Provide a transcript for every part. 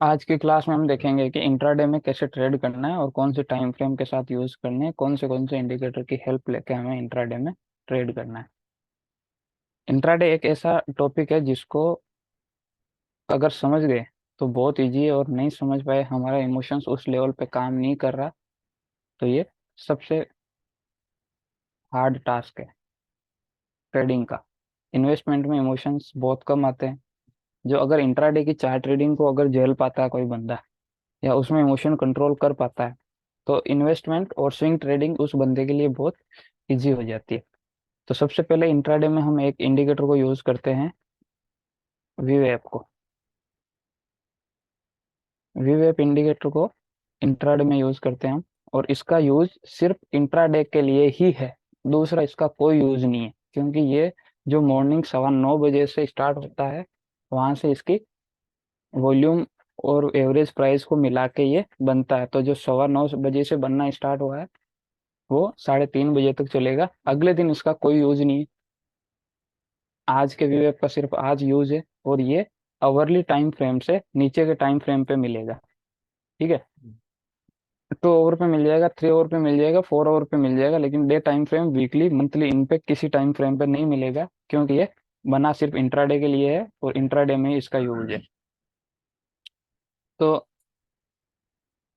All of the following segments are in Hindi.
आज की क्लास में हम देखेंगे कि इंट्राडे में कैसे ट्रेड करना है और कौन से टाइम फ्रेम के साथ यूज करने हैं, कौन से इंडिकेटर की हेल्प लेके हमें इंट्राडे में ट्रेड करना है। इंट्राडे एक ऐसा टॉपिक है जिसको अगर समझ गए तो बहुत इजी है, और नहीं समझ पाए, हमारा इमोशंस उस लेवल पे काम नहीं कर रहा, तो ये सबसे हार्ड टास्क है ट्रेडिंग का। इन्वेस्टमेंट में इमोशंस बहुत कम आते हैं। जो अगर इंट्राडे की चार्ट ट्रेडिंग को अगर झेल पाता है कोई बंदा, या उसमें इमोशन कंट्रोल कर पाता है, तो इन्वेस्टमेंट और स्विंग ट्रेडिंग उस बंदे के लिए बहुत इजी हो जाती है। तो सबसे पहले इंट्राडे में हम एक इंडिकेटर को यूज करते हैं, वीवेप को। वीवेप इंडिकेटर को इंट्राडे में यूज करते हैं हम, और इसका यूज सिर्फ इंट्राडे के लिए ही है। दूसरा इसका कोई यूज नहीं है, क्योंकि ये जो मॉर्निंग 9:15 बजे से स्टार्ट होता है, वहां से इसकी वॉल्यूम और एवरेज प्राइस को मिला के ये बनता है। तो जो 9:15 बजे से बनना स्टार्ट हुआ है, वो 3:30 बजे तक चलेगा। अगले दिन इसका कोई यूज नहीं है। आज के व्यू ऐप का सिर्फ आज यूज है, और ये आवरली टाइम फ्रेम से नीचे के टाइम फ्रेम पे मिलेगा। ठीक है। 2 आवर पे मिल जाएगा, 3 आवर पे मिल जाएगा, 4 आवर पे मिल जाएगा, लेकिन day time frame, weekly, monthly, इन पे किसी टाइम फ्रेम पे नहीं मिलेगा, क्योंकि ये बना सिर्फ इंट्राडे के लिए है और इंट्राडे में ही इसका यूज है। तो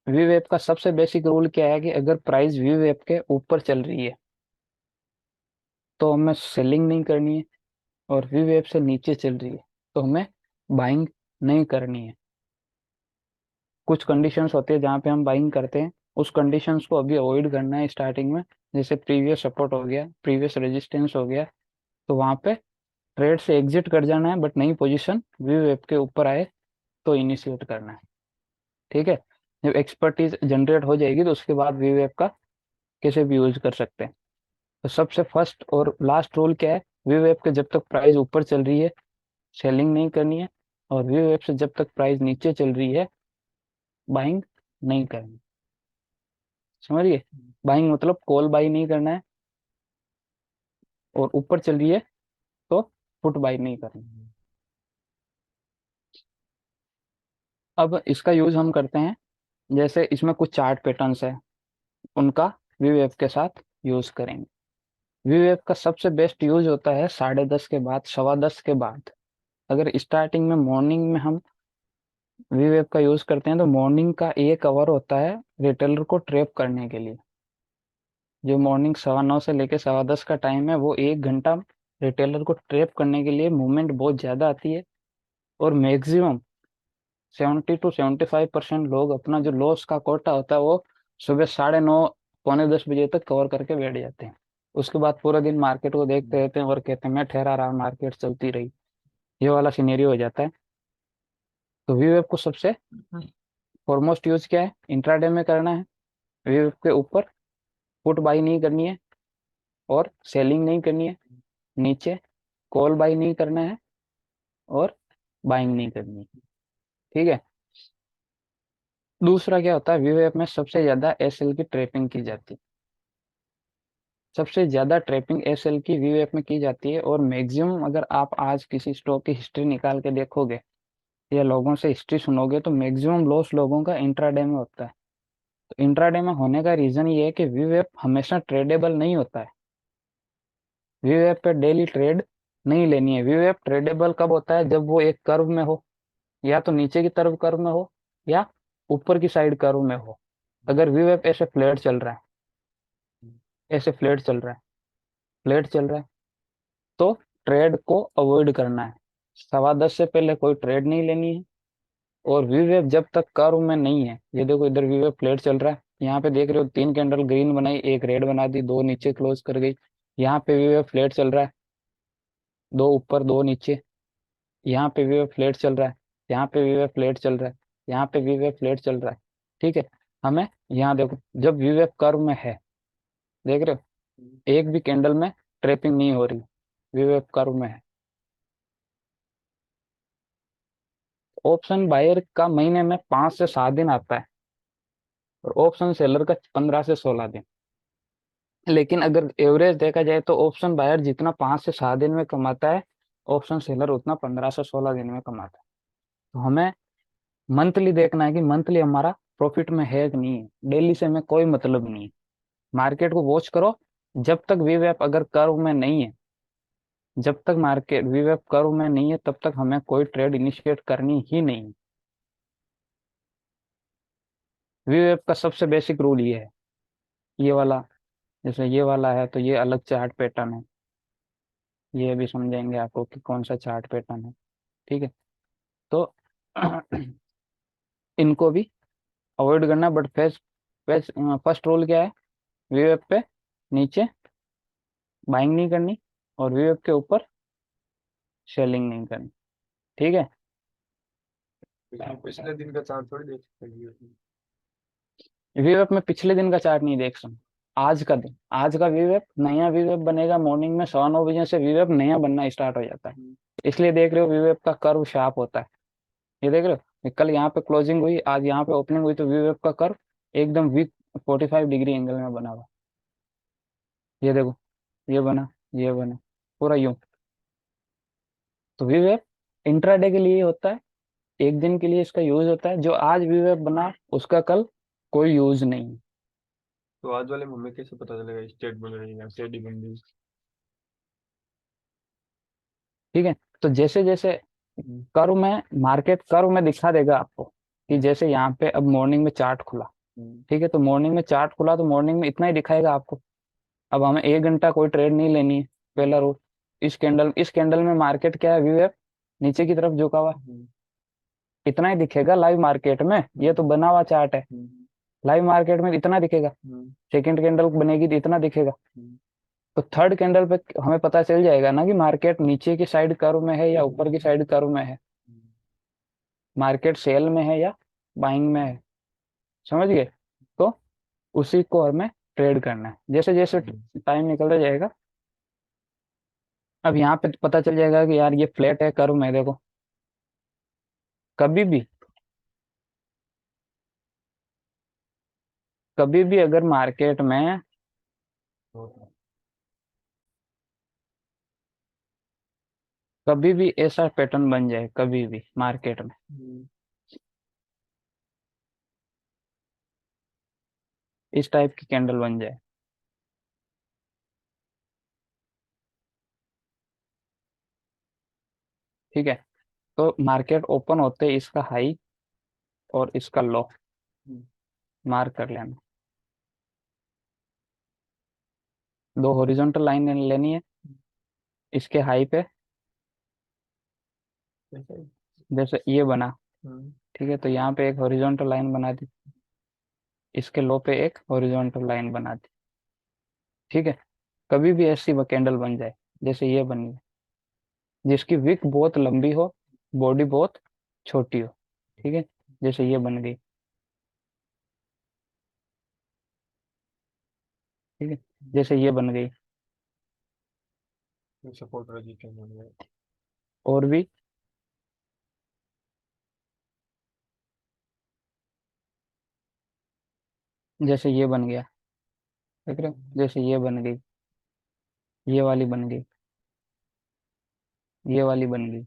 वीवेप का सबसे बेसिक रूल क्या है कि अगर प्राइस वीवेप के ऊपर चल रही है तो हमें सेलिंग नहीं करनी है, और वीवेप से नीचे चल रही है तो हमें बाइंग नहीं करनी है। कुछ कंडीशंस होती है जहाँ पे हम बाइंग करते हैं, उस कंडीशंस को अभी अवॉइड करना है स्टार्टिंग में। जैसे प्रीवियस सपोर्ट हो गया, प्रीवियस रेजिस्टेंस हो गया, तो वहाँ पे ट्रेड से एग्जिट कर जाना है, बट नई पोजीशन वीवेप के ऊपर आए तो इनिशिएट करना है। ठीक है। जब एक्सपर्टीज जनरेट हो जाएगी तो उसके बाद वीवेप का कैसे भी यूज कर सकते हैं। तो सबसे फर्स्ट और लास्ट रूल क्या है, वीवेप के जब तक प्राइस ऊपर चल रही है सेलिंग नहीं करनी है, और वीवेप से जब तक प्राइस नीचे चल रही है बाइंग नहीं करनी। समझिए, बाइंग मतलब कॉल बाई नहीं करना है, और ऊपर चल रही है तो पुट बाई नहीं करना। अब इसका यूज हम करते हैं, जैसे इसमें कुछ चार्ट पैटर्न्स है, उनका वीवेप के साथ यूज करेंगे। वीवेप का सबसे बेस्ट यूज होता है 10:30 के बाद, 10:15 के बाद। अगर स्टार्टिंग में मॉर्निंग में हम वीवेप का यूज करते हैं, तो मॉर्निंग का 1 आवर होता है रिटेलर को ट्रैप करने के लिए। जो मॉर्निंग 9:15 से लेकर 10:15 का टाइम है, वो 1 घंटा रिटेलर को ट्रैप करने के लिए मूवमेंट बहुत ज्यादा आती है, और मैक्सिमम 70 to 75% लोग अपना जो लॉस का कोटा होता है वो सुबह 9:30 9:45 बजे तक कवर करके बैठ जाते हैं। उसके बाद पूरा दिन मार्केट को देखते रहते हैं और कहते हैं मैं ठहरा रहा, मार्केट चलती रही। ये वाला सिनेरियो हो जाता है। तो वीवेप को सबसे फॉरमोस्ट यूज क्या है, इंट्राडे में करना है। वीवेप के ऊपर पुट बाई नहीं करनी है, और सेलिंग नहीं करनी है। नीचे कॉल बाई नहीं करना है, और बाइंग नहीं करनी है। ठीक है। दूसरा क्या होता है, वीवेप में सबसे ज्यादा एसएल की ट्रेपिंग की जाती है। सबसे ज्यादा ट्रेपिंग एसएल की वीवेप में की जाती है, और मैक्सिमम अगर आप आज किसी स्टॉक की हिस्ट्री निकाल के देखोगे या लोगों से हिस्ट्री सुनोगे, तो मैक्सिमम लॉस लोगों का इंट्राडे में होता है। तो इंट्राडे में होने का रीजन ये है कि वीवेप हमेशा ट्रेडेबल नहीं होता है। वीवेप पे डेली ट्रेड नहीं लेनी है। वीवेप ट्रेडेबल कब होता है, जब वो एक कर्व में हो, या तो नीचे की तरफ कर्व में हो, या ऊपर की साइड कर्व में हो। अगर वीवेप ऐसे फ्लैट चल रहा है, ऐसे फ्लैट चल रहा है, फ्लैट चल रहा है, तो ट्रेड को अवॉइड करना है। 10:15 से पहले कोई ट्रेड नहीं लेनी है। और वीवेप जब तक कर्व में नहीं है, ये देखो इधर वीवेप फ्लैट चल रहा है, यहाँ पे देख रहे हो 3 कैंडल ग्रीन बनाई, एक रेड बना दी, दो नीचे क्लोज कर गई। यहाँ पे वीवेप फ्लैट चल रहा है, दो ऊपर दो नीचे। यहाँ पे वीवेप फ्लैट चल रहा है, यहाँ पे वीवेप फ्लैट चल रहा है, यहाँ पे वीवेप फ्लैट चल रहा है। ठीक है। हमें यहाँ देखो, जब वीवेप कर्व में है, देख रहे हो एक भी कैंडल में ट्रेपिंग नहीं हो रही, वीवेप कर्व में है। ऑप्शन बायर का महीने में 5 से 7 दिन आता है, और ऑप्शन सेलर का 15 से 16 दिन। लेकिन अगर एवरेज देखा जाए तो ऑप्शन बायर जितना 5 से 7 दिन में कमाता है, ऑप्शन सेलर उतना 15 से 16 दिन में कमाता है। तो हमें मंथली देखना है कि मंथली हमारा प्रॉफिट में है कि नहीं है, डेली से हमें कोई मतलब नहीं है। मार्केट को वॉच करो, जब तक वीवेप अगर कर्व में नहीं है, जब तक मार्केट वीवेप कर्व में नहीं है तब तक हमें कोई ट्रेड इनिशिएट करनी ही नहीं है। वीवेप का सबसे बेसिक रूल ये है, ये वाला, जैसे ये वाला है तो ये अलग चार्ट पैटर्न है, ये भी समझेंगे आपको कि कौन सा चार्ट पैटर्न है। ठीक है, तो इनको भी अवॉइड करना, बट फर्स्ट रूल क्या है, वीवेप पे नीचे बाइंग नहीं करनी, और वीवेप के ऊपर सेलिंग नहीं करनी। ठीक है, इसमें पिछले दिन का चार्ट थोड़ी देख सकते हैं। वीवेप में पिछले दिन का चार्ट नहीं देख सकते, आज का दिन, आज का वीवेप, नया वीवेप बनेगा मॉर्निंग में 9:15 से वीवेप नया बनना स्टार्ट हो जाता है। इसलिए देख रहे हो वीवेप का कर्व शार्प होता है, ये देख रहे हो, ये कल यहाँ पे क्लोजिंग हुई, आज यहाँ पे ओपनिंग हुई, तो वीवेप का कर्व एकदम वीक 45 डिग्री एंगल में बना हुआ। ये देखो, ये बना, ये बना, पूरा यूं। तो वीवेप इंट्राडे के लिए होता है, एक दिन के लिए इसका यूज होता है, जो आज वीवेप बना उसका कल कोई यूज नहीं है। तो आज वाले में हमें कैसे पता चलेगा स्टेट बन रही है या स्टेडी बन रही ठीक है, तो जैसे जैसे कर्व में, मार्केट कर्व में दिखा देगा आपको कि जैसे यहाँ पे अब मॉर्निंग में चार्ट खुला, है? ठीक है, तो मॉर्निंग में चार्ट खुला तो मॉर्निंग में इतना ही दिखाएगा आपको। अब हमें 1 घंटा कोई ट्रेड नहीं लेनी है, पहला रूल। इस कैंडल में मार्केट क्या है, व्यू है नीचे की तरफ झुका हुआ है, इतना ही दिखेगा लाइव मार्केट में, ये तो बना हुआ चार्ट है, लाइव मार्केट में इतना दिखेगा। सेकंड कैंडल बनेगी तो इतना दिखेगा। तो थर्ड कैंडल पे हमें पता चल जाएगा ना कि मार्केट नीचे की साइड कर्व में है या ऊपर की साइड कर्व में है, मार्केट सेल में है या बाइंग में है। समझ गए, तो उसी को हमें ट्रेड करना है। जैसे जैसे टाइम निकलता जाएगा, अब यहाँ पे पता चल जाएगा कि यार ये फ्लैट है कर्व में, देखो कभी भी, कभी भी अगर मार्केट में, कभी भी ऐसा पैटर्न बन जाए, कभी भी मार्केट में इस टाइप की कैंडल बन जाए, ठीक है, तो मार्केट ओपन होते ही इसका हाई और इसका लो मार्क कर लेना। दो हॉरिजॉन्टल लाइन लेनी है इसके हाई पे, जैसे ये बना, ठीक है, तो यहाँ पे एक हॉरिजॉन्टल लाइन बना दी, इसके लो पे एक हॉरिजॉन्टल लाइन बना दी। ठीक है, कभी भी ऐसी कैंडल बन जाए जैसे ये बनी है, जिसकी विक बहुत लंबी हो, बॉडी बहुत छोटी हो, ठीक है, जैसे ये बन गई, ठीक है, जैसे ये बन गई, सपोर्ट रजिस्टेंस। और भी, जैसे ये बन गया, देख रहे हो, जैसे ये बन गई, ये वाली बन गई, ये वाली बन गई।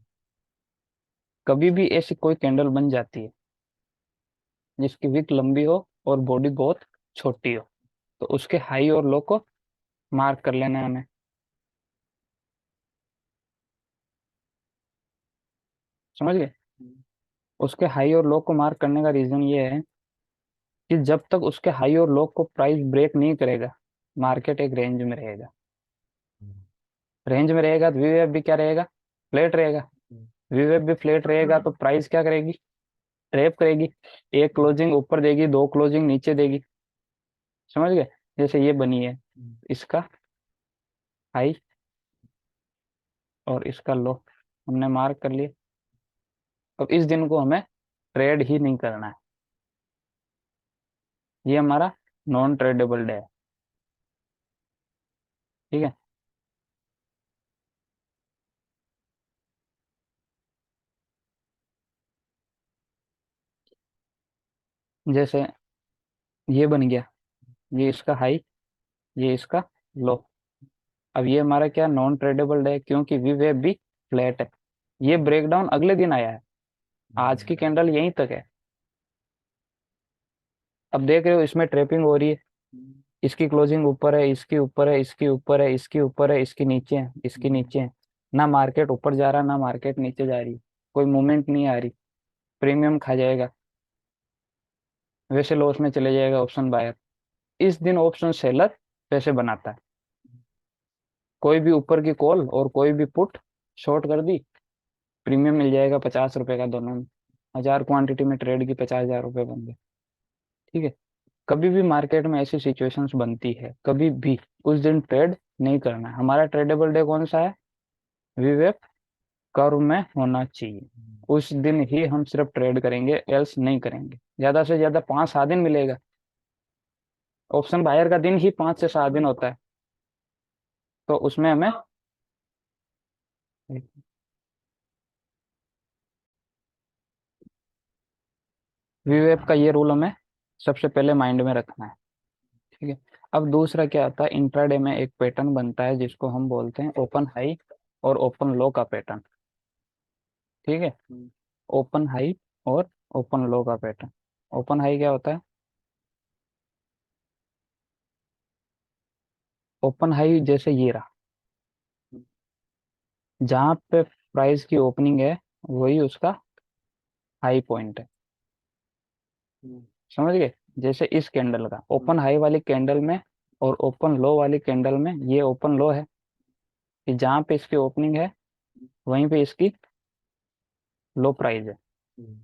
कभी भी ऐसी कोई कैंडल बन जाती है जिसकी विक लंबी हो और बॉडी बहुत छोटी हो, तो उसके हाई और लो को मार्क कर लेना है हमें। समझ गए, उसके हाई और लो को मार्क करने का रीजन ये है कि जब तक उसके हाई और लो को प्राइस ब्रेक नहीं करेगा, मार्केट एक रेंज में रहेगा। रेंज में रहेगा तो वीवेएफ भी क्या रहेगा, फ्लैट रहेगा। वीवेएफ भी फ्लैट रहेगा तो प्राइस क्या करेगी, ट्रैप करेगी, एक क्लोजिंग ऊपर देगी, दो क्लोजिंग नीचे देगी। समझ गए, जैसे ये बनी है, इसका हाई और इसका लो हमने मार्क कर लिया। अब इस दिन को हमें ट्रेड ही नहीं करना है, ये हमारा नॉन ट्रेडेबल डे है। ठीक है, जैसे ये बन गया, ये इसका हाई, ये इसका लो। अब ये हमारा क्या नॉन ट्रेडेबल डे है, क्योंकि वी वेब भी फ्लैट है। ये ब्रेकडाउन अगले दिन आया है, आज की कैंडल यहीं तक है, अब देख रहे हो इसमें ट्रेपिंग हो रही है, हम्म, इसकी क्लोजिंग ऊपर है, इसकी ऊपर है, इसकी ऊपर है, इसकी ऊपर है, इसकी नीचे है, इसकी हम्म, नीचे है। ना मार्केट ऊपर जा रहा, ना मार्केट नीचे जा रही, कोई मूवमेंट नहीं आ रही, प्रीमियम खा जाएगा, वैसे लॉस में चले जाएगा ऑप्शन बायर। इस दिन ऑप्शन सेलर पैसे बनाता है। कोई भी ऊपर की कॉल और कोई भी पुट शॉर्ट कर दी, प्रीमियम मिल जाएगा 50 रुपए का दोनों में। 1000 क्वांटिटी में ट्रेड की 50,000 रुपये बन गए। ठीक है। कभी भी मार्केट में ऐसी सिचुएशंस बनती है, कभी भी उस दिन ट्रेड नहीं करना है। हमारा ट्रेडेबल डे कौन सा है? विवेक कर्व में होना चाहिए। उस दिन ही हम सिर्फ ट्रेड करेंगे, एल्स नहीं करेंगे। ज्यादा से ज्यादा 5-7 दिन मिलेगा। ऑप्शन बायर का दिन ही 5 से 7 दिन होता है, तो उसमें हमें विवेक का ये रूल हमें सबसे पहले माइंड में रखना है। ठीक है। अब दूसरा क्या आता है, इंट्राडे में एक पैटर्न बनता है जिसको हम बोलते हैं ओपन हाई और ओपन लो का पैटर्न। ठीक है। हम्म, ओपन हाई और ओपन लो का पैटर्न। ओपन हाई क्या होता है? ओपन हाई जैसे ये रहा, जहां पे प्राइस की ओपनिंग है वही उसका हाई पॉइंट है। हम्म, समझ गए? जैसे इस कैंडल का ओपन हाई वाली कैंडल में और ओपन लो वाली कैंडल में, ये ओपन लो है कि जहां पे इसकी ओपनिंग है वहीं पे इसकी लो प्राइस है। हम्म,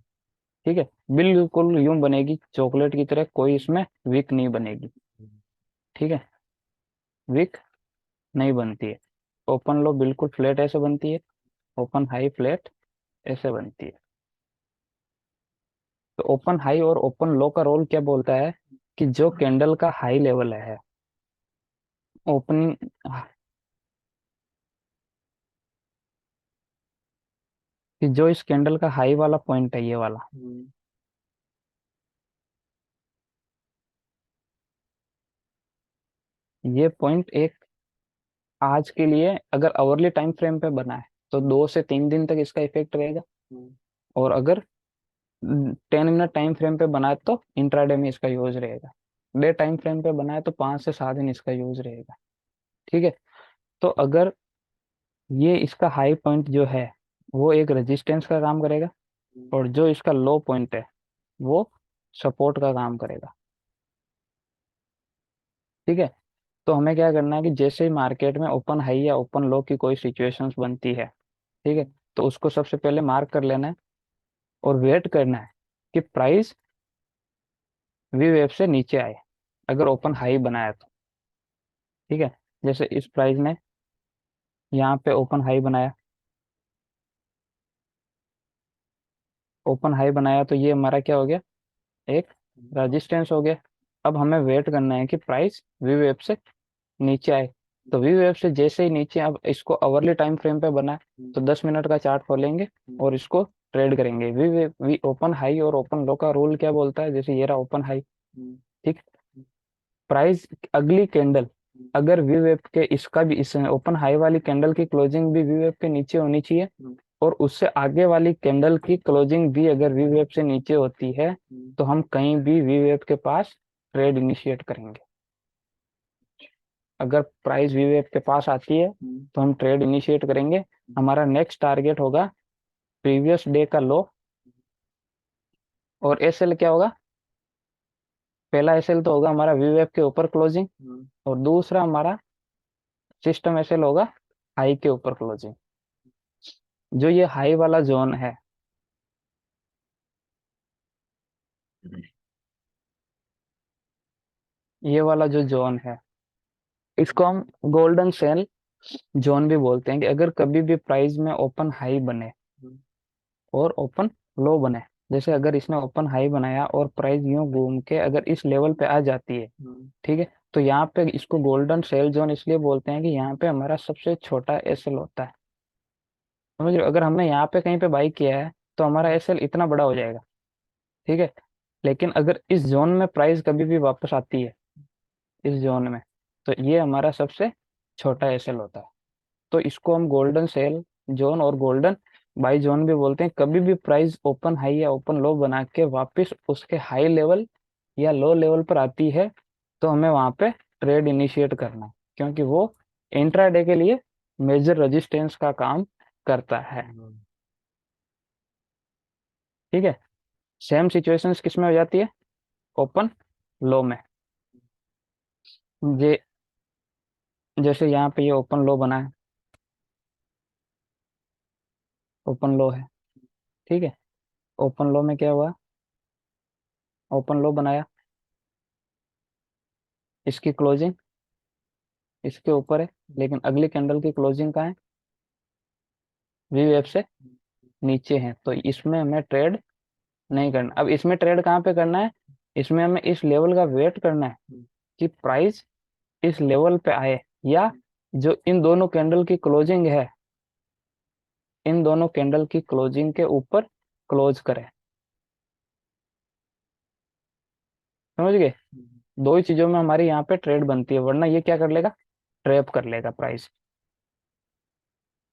ठीक है। बिल्कुल यूं बनेगी चॉकलेट की तरह, कोई इसमें विक नहीं बनेगी। ठीक है। विक नहीं बनती है। ओपन लो बिल्कुल फ्लैट ऐसे बनती है, ओपन हाई फ्लैट ऐसे बनती है। तो ओपन हाई और ओपन लो का रोल क्या बोलता है कि जो कैंडल का हाई लेवल है ओपनिंग, कि जो इस कैंडल का हाई वाला पॉइंट है ये वाला, हम्म, ये पॉइंट एक आज के लिए अगर आवरली टाइम फ्रेम पे बना है तो 2 से 3 दिन तक इसका इफेक्ट रहेगा। हम्म, और अगर 10 मिनट टाइम फ्रेम पे बना है तो इंट्राडे में इसका यूज रहेगा। डे टाइम फ्रेम पे बना है तो 5 से 7 दिन इसका यूज रहेगा। ठीक है। तो अगर ये इसका हाई पॉइंट जो है वो एक रेजिस्टेंस का काम करेगा, हम्म, और जो इसका लो पॉइंट है वो सपोर्ट का काम करेगा। ठीक है। तो हमें क्या करना है कि जैसे ही मार्केट में ओपन हाई या ओपन लो की कोई सिचुएशंस बनती है, ठीक है, तो उसको सबसे पहले मार्क कर लेना है और वेट करना है कि प्राइस वी वेव से नीचे आए, अगर ओपन हाई बनाया तो। ठीक है। जैसे इस प्राइस ने यहाँ पे ओपन हाई बनाया, ओपन हाई बनाया तो ये हमारा क्या हो गया, एक रेजिस्टेंस हो गया। अब हमें वेट करना है कि प्राइस वी वेव से नीचे आए। तो वी वेव से जैसे ही नीचे, अब इसको आवरली टाइम फ्रेम पे बना है तो 10 मिनट का चार्ट खोलेंगे और इसको ट्रेड करेंगे। V wave we open high और ओपन लो का रूल क्या बोलता है, जैसे ये रहा ओपन हाई। ठीक। प्राइस अगली कैंडल अगर वी वेव के इसका भी, इस ओपन हाई वाली कैंडल की क्लोजिंग भी वी वेव के नीचे होनी चाहिए, और उससे आगे वाली कैंडल की क्लोजिंग भी अगर वी वेव से नीचे होती है तो हम कहीं भी वी वेव के पास ट्रेड इनिशिएट करेंगे। अगर प्राइस वी वेव के पास आती है तो हम ट्रेड इनिशिएट करेंगे। हमारा नेक्स्ट टारगेट होगा प्रीवियस डे का लो, और एसएल क्या होगा? पहला एसएल तो होगा हमारा वी वेव के ऊपर क्लोजिंग, और दूसरा हमारा सिस्टम एसएल होगा हाई के ऊपर क्लोजिंग। जो ये हाई वाला जोन है, ये वाला जो जोन है, इसको हम गोल्डन सेल जोन भी बोलते हैं। कि अगर कभी भी प्राइस में ओपन हाई बने और ओपन लो बने, जैसे अगर इसने ओपन हाई बनाया और प्राइस यूं घूम के अगर इस लेवल पे आ जाती है, ठीक है, तो यहाँ पे इसको गोल्डन सेल जोन इसलिए बोलते हैं कि यहाँ पे हमारा सबसे छोटा एसएल होता है। समझ रहे हो? अगर हमने यहाँ पे कहीं पे बाई किया है तो हमारा एसएल इतना बड़ा हो जाएगा। ठीक है। लेकिन अगर इस जोन में प्राइस कभी भी वापस आती है, इस जोन में, तो ये हमारा सबसे छोटा एसएल होता है। तो इसको हम गोल्डन सेल जोन और गोल्डन बाई जोन भी बोलते हैं। कभी भी प्राइस ओपन हाई या ओपन लो बना के वापस उसके हाई लेवल या लो लेवल पर आती है तो हमें वहां पे ट्रेड इनिशिएट करना है, क्योंकि वो इंट्राडे के लिए मेजर रेजिस्टेंस का काम करता है। ठीक है। सेम सिचुएशंस किस में हो जाती है? ओपन लो में। ये जैसे यहाँ पे ये ओपन लो बना है, ओपन लो है। ठीक है। ओपन लो में क्या हुआ? ओपन लो बनाया, इसकी क्लोजिंग इसके ऊपर है, लेकिन अगली कैंडल की क्लोजिंग कहाँ है? वी वेब से नीचे है, तो इसमें हमें ट्रेड नहीं करना। अब इसमें ट्रेड कहाँ पे करना है? इसमें हमें इस लेवल का वेट करना है कि प्राइस इस लेवल पे आए, या जो इन दोनों कैंडल की क्लोजिंग है, इन दोनों कैंडल की क्लोजिंग के ऊपर क्लोज करे। समझ गए? दो ही चीजों में हमारी यहाँ पे ट्रेड बनती है, वरना ये क्या कर लेगा? ट्रैप कर लेगा प्राइस।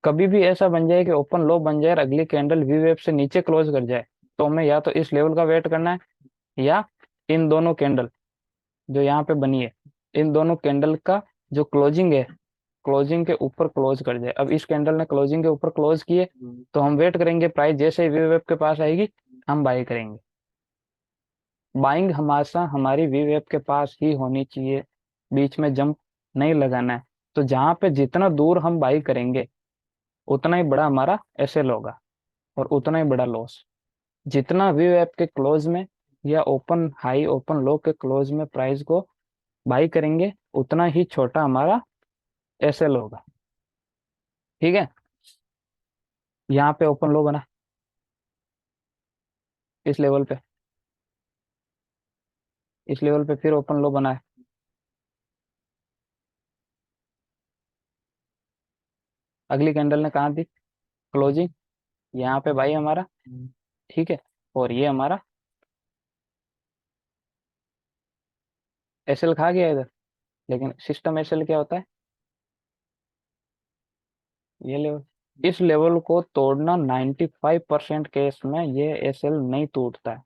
कभी भी ऐसा बन जाए कि ओपन लो बन जाए और अगली कैंडल वी वेब से नीचे क्लोज कर जाए, तो हमें या तो इस लेवल का वेट करना है, या इन दोनों कैंडल जो यहाँ पे बनी है, इन दोनों कैंडल का जो क्लोजिंग है, क्लोजिंग के ऊपर क्लोज कर जाए। अब इस कैंडल ने क्लोजिंग के ऊपर क्लोज किए, तो हम वेट करेंगे, प्राइस जैसे ही वी वेब के पास आएगी हम बाई करेंगे। बाइंग हमेशा हमारी वी वेब के पास ही होनी चाहिए, बीच में जंप नहीं लगाना है। तो जहां पे जितना दूर हम बाई करेंगे उतना ही बड़ा हमारा एसएल होगा और उतना ही बड़ा लॉस। जितना वी वेब के क्लोज में या ओपन हाई ओपन लो के क्लोज में प्राइस को बाई करेंगे, उतना ही छोटा हमारा एसएल होगा। ठीक है। यहाँ पे ओपन लो बना, इस लेवल पे, इस लेवल पे फिर ओपन लो बना है। अगली कैंडल ने कहा दी क्लोजिंग? यहाँ पे भाई हमारा। ठीक है। और ये हमारा एसएल खा गया इधर, लेकिन सिस्टम एसएल क्या होता है? ये लेवल, इस लेवल को तोड़ना 95% केस में ये एसएल नहीं टूटता है।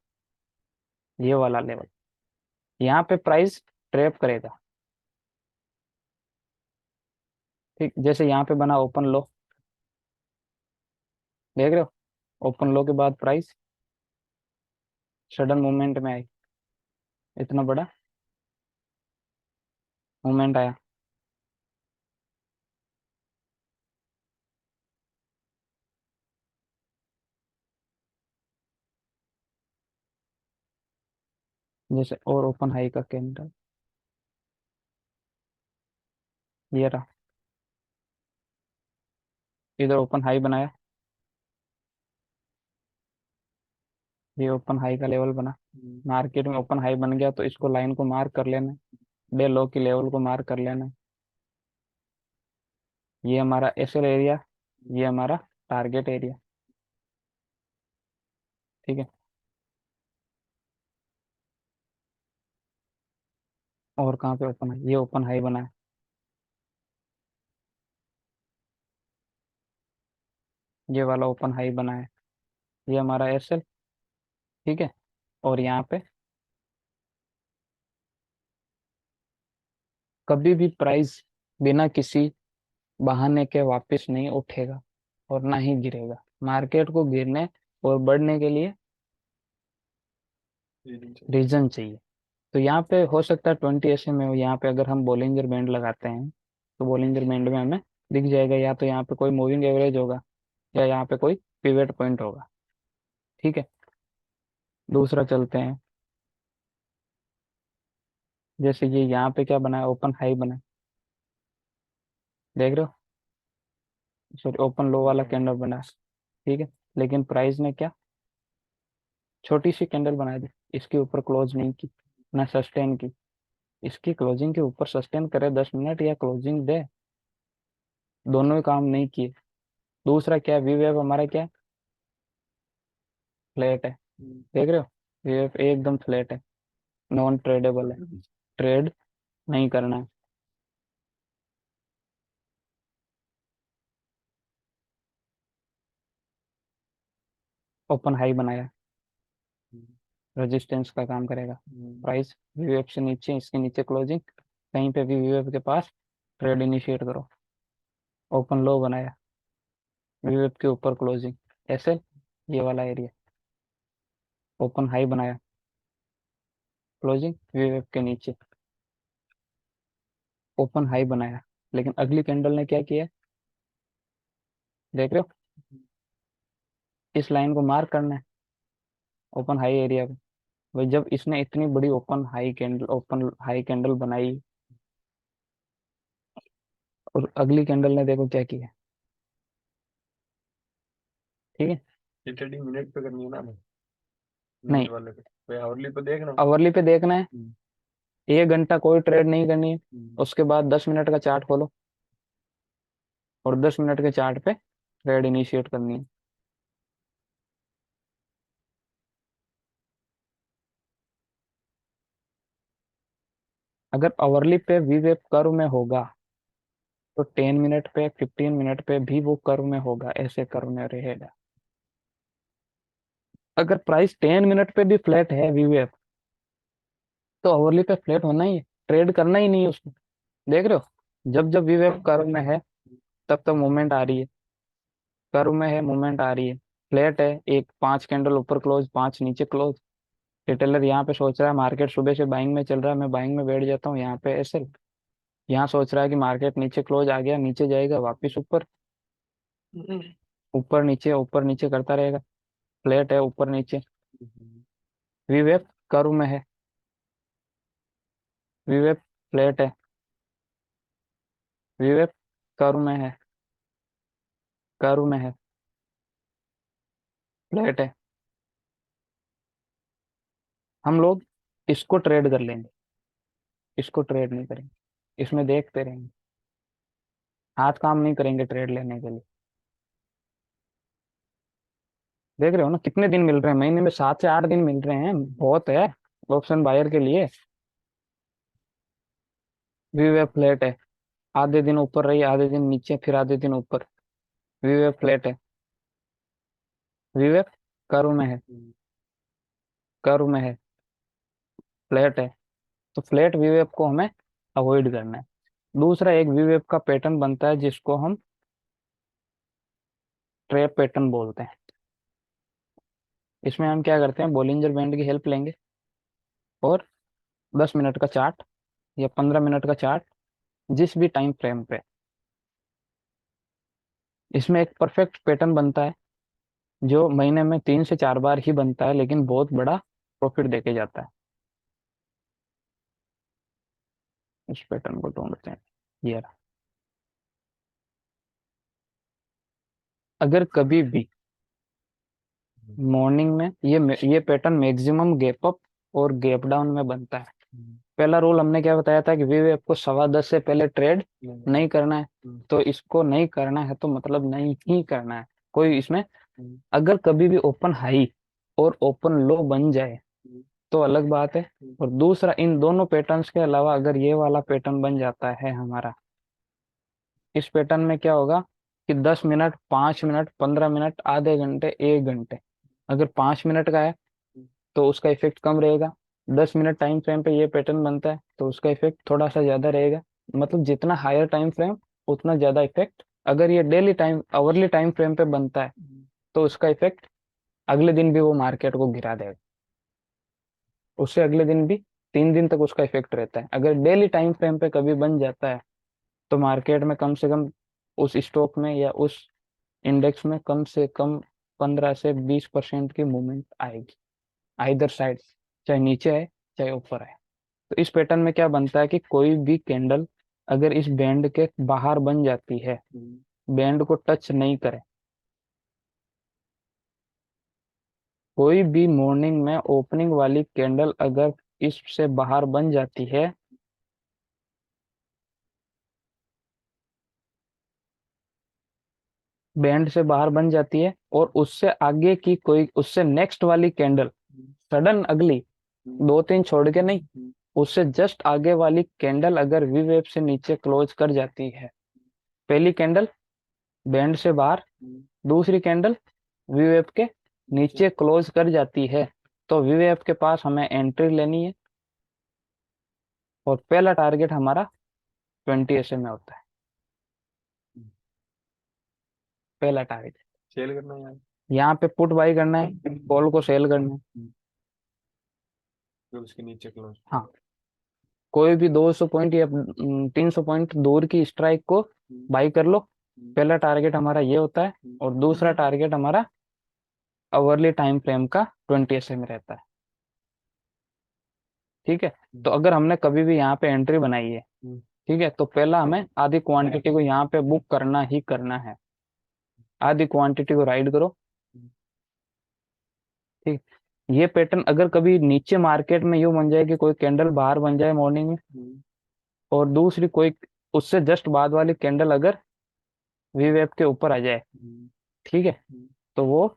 ये वाला लेवल यहाँ पे प्राइस ट्रैप करेगा। ठीक, जैसे यहाँ पे बना ओपन लो, देख रहे हो? ओपन लो के बाद प्राइस सडन मूवमेंट में आई, इतना बड़ा मूवमेंट आया। जैसे और ओपन हाई का कैंडल ये रहा, इधर ओपन हाई बनाया, ये ओपन हाई का लेवल बना। मार्केट में ओपन हाई बन गया तो इसको लाइन को मार्क कर लेना, डे लो की लेवल को मार्क कर लेना। ये हमारा एसएल एरिया, ये हमारा टारगेट एरिया। ठीक है। और कहाँ पे ओपन है? ये ओपन हाई बना है, ये वाला ओपन हाई बना है, ये हमारा एसएल। ठीक है। और यहाँ पे कभी भी प्राइस बिना किसी बहाने के वापस नहीं उठेगा और ना ही गिरेगा। मार्केट को गिरने और बढ़ने के लिए रीजन चाहिए। तो यहाँ पे हो सकता है 20 ऐसे में हो, यहाँ पे अगर हम बोलिंजर बैंड लगाते हैं तो बोलिंजर बैंड में हमें दिख जाएगा, या तो यहाँ पे कोई मूविंग एवरेज होगा या यहाँ पे कोई पिवट पॉइंट होगा। ठीक है। दूसरा चलते हैं, जैसे ये यहाँ पे क्या बना है? ओपन हाई बना है, देख रहे हो? सॉरी, ओपन लो वाला कैंडल बना है। ठीक है। लेकिन प्राइस ने क्या, छोटी सी कैंडल बना दी, इसके ऊपर क्लोज नहीं की, ना सस्टेन की। इसकी क्लोजिंग के ऊपर सस्टेन करे 10 मिनट या क्लोजिंग दे, दोनों ही काम नहीं किए। दूसरा क्या, वी वेव हमारा क्या, फ्लैट है। देख रहे हो? वी वेव एकदम फ्लैट है, नॉन ट्रेडेबल है, ट्रेड नहीं करना है। ओपन हाई बनाया, रेजिस्टेंस का काम करेगा। हम्म। प्राइस वीवेप से नीचे, इसके नीचे क्लोजिंग, कहीं पे भी वीवेप के पास ट्रेड इनिशिएट करो। ओपन लो बनाया, वीवेप के ऊपर क्लोजिंग, ऐसे ये वाला एरिया। ओपन हाई बनाया, क्लोजिंग वीवेप के नीचे, ओपन हाई बनाया। लेकिन अगली कैंडल ने क्या किया, देख रहे हो? इस लाइन को मार्क करना है, ओपन हाई एरिया को। भाई जब इसने इतनी बड़ी ओपन हाई कैंडल बनाई, और अगली कैंडल ने देखो क्या किया। ठीक है। ये ट्रेडिंग मिनट पे करनी है ना हमें, नहीं, मिनट वाले पे, कोई आवरली पे देखना। आवरली पे देखना है। हम्म। 1 घंटा कोई ट्रेड नहीं करनी है। हम्म। उसके बाद 10 मिनट का चार्ट खोलो, और 10 मिनट के चार्ट पे ट्रेड इनिशिएट करनी है। अगर आवरली पे वी वेब कर्व में होगा, तो 10 मिनट पे 15 मिनट पे भी वो कर्व में होगा, ऐसे कर्व में रहेगा। अगर प्राइस 10 मिनट पे भी फ्लैट है वी वेब, तो आवरली पे फ्लैट होना ही है, ट्रेड करना ही नहीं है उसको। देख रहे हो, जब जब वी वेब कर्व में है, तब तक मूवमेंट आ रही है। कर्व में है, मूवमेंट आ रही है। फ्लैट है, एक 5 कैंडल ऊपर क्लोज, 5 नीचे क्लोज। रिटेलर यहाँ पे सोच रहा है मार्केट सुबह से बाइंग में चल रहा है, मैं बाइंग में बैठ जाता हूँ, यहाँ पे ऐसे। यहाँ सोच रहा है कि मार्केट नीचे क्लोज आ गया, नीचे जाएगा वापिस ऊपर, ऊपर नीचे करता रहेगा। फ्लैट है, ऊपर नीचे। वीवेप कर्व में है, वीवेप फ्लैट है, वीवेप कर्व में है, कर्व में है, फ्लैट है। हम लोग इसको ट्रेड कर लेंगे, इसको ट्रेड नहीं करेंगे, इसमें देखते रहेंगे, हाथ काम नहीं करेंगे ट्रेड लेने के लिए। देख रहे हो ना कितने दिन मिल रहे हैं, महीने में 7 से 8 दिन मिल रहे हैं, बहुत है ऑप्शन बायर के लिए। वीवेप फ्लैट है, आधे दिन ऊपर रही, आधे दिन नीचे, फिर आधे दिन ऊपर। वीवेप फ्लैट है, वीवेप कर्व में है, कर्व में है, फ्लैट है। तो फ्लैट वीवेप को हमें अवॉइड करना है। दूसरा एक वीवेप का पैटर्न बनता है जिसको हम ट्रैप पैटर्न बोलते हैं। इसमें हम क्या करते हैं, बोलिंजर बैंड की हेल्प लेंगे, और 10 मिनट का चार्ट या 15 मिनट का चार्ट, जिस भी टाइम फ्रेम पे, इसमें एक परफेक्ट पैटर्न बनता है, जो महीने में 3 से 4 बार ही बनता है, लेकिन बहुत बड़ा प्रॉफिट देके जाता है। इस पैटर्न को ढूंढते हैं, ये रहा। अगर कभी भी मॉर्निंग में ये पैटर्न मैक्सिमम गैप अप और गैप डाउन में बनता है। पहला रूल हमने क्या बताया था कि वीवे आपको 10:15 से पहले ट्रेड नहीं करना है। तो इसको नहीं करना है तो मतलब नहीं ही करना है, कोई इसमें। अगर कभी भी ओपन हाई और ओपन लो बन जाए तो अलग बात है। और दूसरा, इन दोनों पैटर्न्स के अलावा अगर ये वाला पैटर्न बन जाता है हमारा, इस पैटर्न में क्या होगा कि 10 मिनट, 5 मिनट, 15 मिनट, आधे घंटे, 1 घंटे, अगर 5 मिनट का है तो उसका इफेक्ट कम रहेगा। 10 मिनट टाइम फ्रेम पे ये पैटर्न बनता है तो उसका इफेक्ट थोड़ा सा ज्यादा रहेगा। मतलब जितना हायर टाइम फ्रेम, उतना ज्यादा इफेक्ट। अगर ये daily time, hourly time frame पे बनता है, तो उसका इफेक्ट अगले दिन भी वो मार्केट को गिरा देगा, उससे अगले दिन भी, 3 दिन तक उसका इफेक्ट रहता है। अगर डेली टाइम फ्रेम पे कभी बन जाता है, तो मार्केट में कम से कम, उस स्टॉक में या उस इंडेक्स में कम से कम 15 से 20% की मूवमेंट आएगी, आइदर साइड, चाहे नीचे है चाहे ऊपर है। तो इस पैटर्न में क्या बनता है कि कोई भी कैंडल अगर इस बैंड के बाहर बन जाती है, बैंड को टच नहीं करे, कोई भी मॉर्निंग में ओपनिंग वाली कैंडल अगर इससे बाहर बन जाती है, बैंड से बाहर बन जाती है, और उससे आगे की कोई, उससे नेक्स्ट वाली कैंडल, सडन अगली, 2 3 छोड़ के नहीं, उससे जस्ट आगे वाली कैंडल अगर वी वेव से नीचे क्लोज कर जाती है, पहली कैंडल बैंड से बाहर, दूसरी कैंडल वी वेव के नीचे क्लोज कर जाती है, तो वीवीएफ के पास हमें एंट्री लेनी है, और पहला टारगेट हमारा 20 SMA होता है। पहला टारगेट सेल करना है यार। यहाँ पे पुट बाई करना है, कॉल को सेल करना है। फिर उसके नीचे क्लोज। हाँ, कोई भी 200 पॉइंट या 300 पॉइंट दूर की स्ट्राइक को बाई कर लो। पहला टारगेट हमारा ये होता है, और दूसरा टारगेट हमारा अवरली टाइम फ्रेम का 20 SMA रहता है। ठीक है, तो अगर हमने कभी भी यहाँ पे एंट्री बनाई है, ठीक है, तो पहला हमें आधी क्वांटिटी को यहाँ पे बुक करना ही करना है। आधी क्वांटिटी को राइड करो। ठीक, ये पैटर्न अगर कभी नीचे मार्केट में यूं बन जाए कि कोई कैंडल बाहर बन जाए मॉर्निंग में, और दूसरी कोई उससे जस्ट बाद वाली कैंडल अगर वी वेब के ऊपर आ जाए, ठीक है, तो वो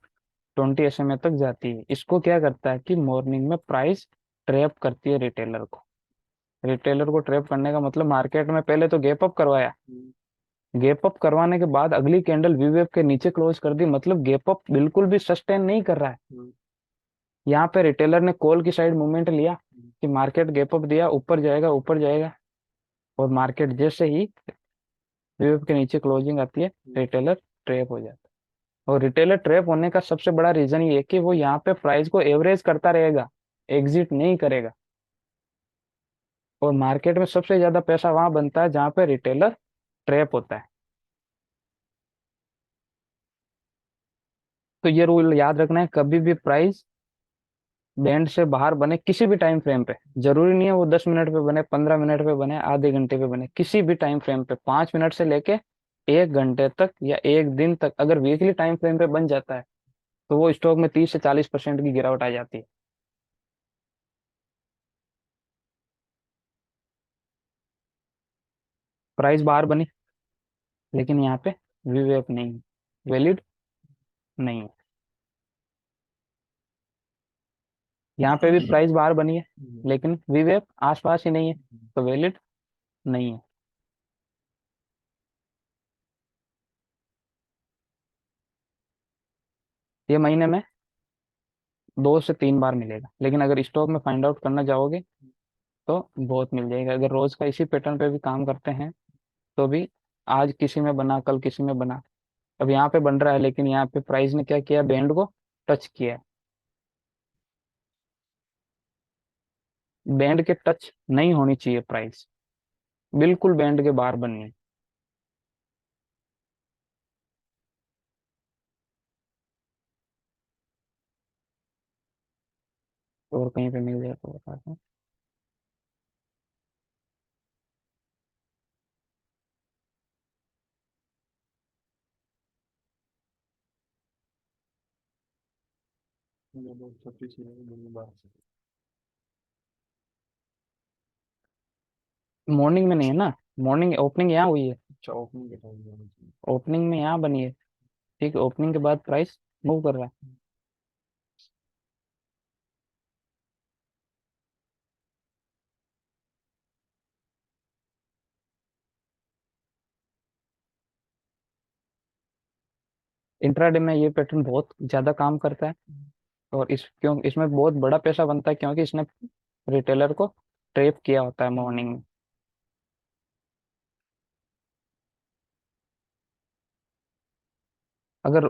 20 SMA तक जाती है। इसको क्या करता है कि मॉर्निंग में प्राइस ट्रैप करती है रिटेलर को। रिटेलर को ट्रैप करने का मतलब, मार्केट में पहले तो गैप अप करवाया, गैप अप करवाने के बाद अगली कैंडल वी वेब के नीचे क्लोज कर दी, मतलब गैप अप बिल्कुल भी सस्टेन नहीं कर रहा है। यहाँ पे रिटेलर ने कॉल की साइड मूवमेंट लिया कि मार्केट गैप अप दिया, ऊपर जाएगा ऊपर जाएगा, और मार्केट जैसे ही वेव के नीचे क्लोजिंग आती है, रिटेलर ट्रैप हो जाता है। और रिटेलर ट्रैप होने का सबसे बड़ा रीजन ये है कि वो यहाँ पे प्राइस को एवरेज करता रहेगा, एग्जिट नहीं करेगा। और मार्केट में सबसे ज्यादा पैसा वहां बनता है जहां पे रिटेलर ट्रैप होता है। तो ये रूल याद रखना है, कभी भी प्राइस बैंड से बाहर बने किसी भी टाइम फ्रेम पे, जरूरी नहीं है वो 10 मिनट पे बने, 15 मिनट पे बने, आधे घंटे पे बने, किसी भी टाइम फ्रेम पे 5 मिनट से लेके 1 घंटे तक या एक दिन तक अगर वीकली टाइम फ्रेम पे बन जाता है, तो वो स्टॉक में 30 से 40% की गिरावट आ जाती है। प्राइस बाहर बनी, लेकिन यहाँ पे वीवेप नहीं, वैलिड नहीं है। यहाँ पे भी प्राइस बाहर बनी है, लेकिन वीवेप आसपास ही नहीं है, तो वैलिड नहीं है। ये महीने में 2 से 3 बार मिलेगा, लेकिन अगर स्टॉक में फाइंड आउट करना चाहोगे तो बहुत मिल जाएगा। अगर रोज का इसी पैटर्न पे भी काम करते हैं तो भी, आज किसी में बना कल किसी में बना, अब यहाँ पे बन रहा है, लेकिन यहाँ पे प्राइस ने क्या किया, बैंड को टच किया है। बैंड के टच नहीं होनी चाहिए प्राइस, बिल्कुल बैंड के बाहर बननी है। और कहीं पे मिल जाए तो बताता हूँ। बहुत छोटी सी है मेरी बात। मॉर्निंग में नहीं है ना, मॉर्निंग ओपनिंग यहाँ हुई है, अच्छा, ओपनिंग के टाइम। ओपनिंग में यहाँ बनी है। ठीक है, ओपनिंग के बाद प्राइस मूव कर रहा है। इंट्राडे में ये पैटर्न बहुत ज्यादा काम करता है, और क्यों इसमें बहुत बड़ा पैसा बनता है, क्योंकि इसने रिटेलर को ट्रेप किया होता है मॉर्निंग में। अगर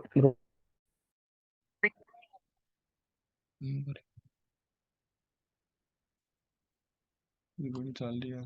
ये बड़ी चाल रही है।